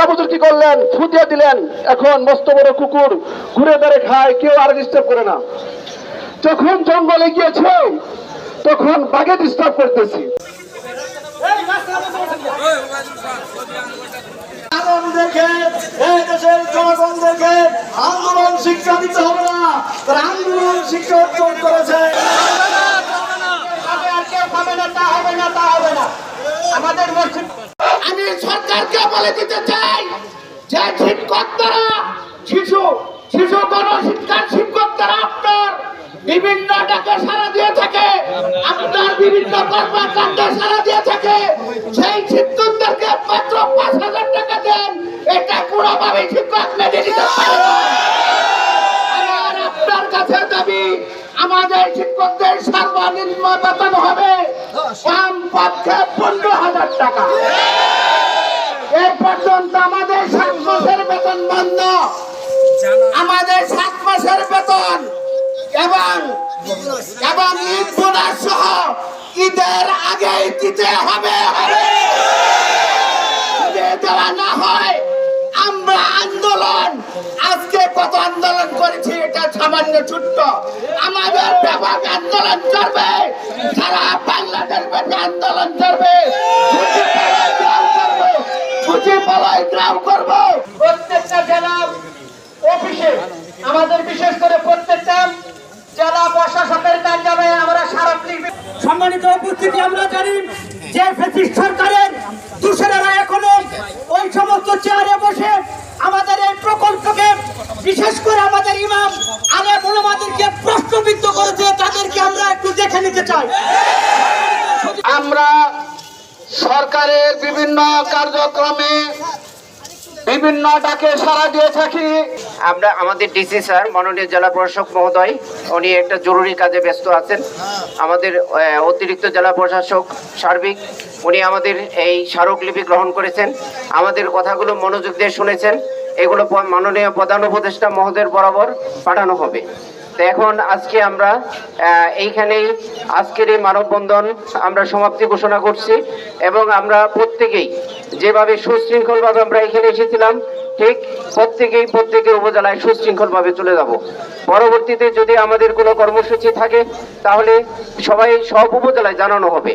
বুজুর্গি করলেন, ফুটিয়ে দিলেন, এখন মস্ত বড় কুকুর ঘুরে বেড়ে খায়, কেউ আর ডিস্টার্ব করে না। যখন জঙ্গলে গিয়েছে তখন বাঘে ডিস্টার্ব করতেছি। দেখে এই দেশের জনগণ দেখে আন্দোলন শিক্ষা দিতে হবে না, তারা আন্দোলন শিক্ষা অর্জন করেছে। আমাদের আমি সরকারকে বলে দিতে চাই যে শিক্ষকরা শিশু গণশিক্ষার শিক্ষকরা আপনার বিভিন্ন ডাকে সাড়া দিয়ে থাকে, আপনার বিভিন্ন কর্মকাণ্ডে সাড়া দিয়ে থাকে। সেই শিক্ষকদেরকে মাত্র 5,000 টাকা দেন, এটা কোনোভাবে শিক্ষক মেনে নিতে পারে না। আর আপনার কাছে দাবি আমাদের শিক্ষকদের সর্বনিম্ন বেতন হবে কমপক্ষে 15,000 টাকা। এই পর্যন্ত আমাদের 7 মাসের বেতন বন্ধ, আমাদের 7 মাসের বেতন এবং ঈদ বোনাস সহ ঈদের আগে দিতে হবে। দেওয়া না হয় আমরা আন্দোলন, আজকে কত আন্দোলন করেছি, এটা সামান্য ছোট্ট, আমাদের ব্যাপক আন্দোলন চলবে, সারা বাংলাদেশ ব্যাপী আন্দোলন চলবে, গ্রাম করব। প্রত্যেকটা জেলা অফিসে আমাদের বিশেষ করে প্রত্যেকটা জেলা প্রশাসকের কার্যালয়ে আমরা স্মারকলিপি। সম্মানিত উপস্থিতি, আমরা জানি যে ব্রিটিশ সরকারের দূষণেরা এখনো ওই সমস্ত চেয়ারে বসে আমাদের এই প্রকল্পকে, বিশেষ করে আমাদের ইমাম আলেম ওলামাদেরকে প্রশ্নবিদ্ধ করেছে, তাদেরকে আমরা একটু দেখে নিতে চাই। আমরা সরকারের বিভিন্ন কার্যক্রমে বিভিন্ন ডাকে সাড়া দিয়ে থাকি। আমরা আমাদের ডিসি স্যার, মাননীয় জেলা প্রশাসক মহোদয়, উনি একটা জরুরি কাজে ব্যস্ত আছেন। আমাদের অতিরিক্ত জেলা প্রশাসক সার্বিক, উনি আমাদের এই স্মারকলিপি গ্রহণ করেছেন, আমাদের কথাগুলো মনোযোগ দিয়ে শুনেছেন। এগুলো মাননীয় প্রধান উপদেষ্টা মহোদয়ের বরাবর পাঠানো হবে। তো এখন আজকে আমরা এইখানেই আজকের এই মানববন্ধন আমরা সমাপ্তি ঘোষণা করছি এবং আমরা প্রত্যেকেই যেভাবে সুশৃঙ্খলভাবে আমরা এখানে এসেছিলাম, ঠিক প্রত্যেকের উপজেলায় সুশৃঙ্খলভাবে চলে যাব। পরবর্তীতে যদি আমাদের কোনো কর্মসূচি থাকে তাহলে সব উপজেলায় জানানো হবে।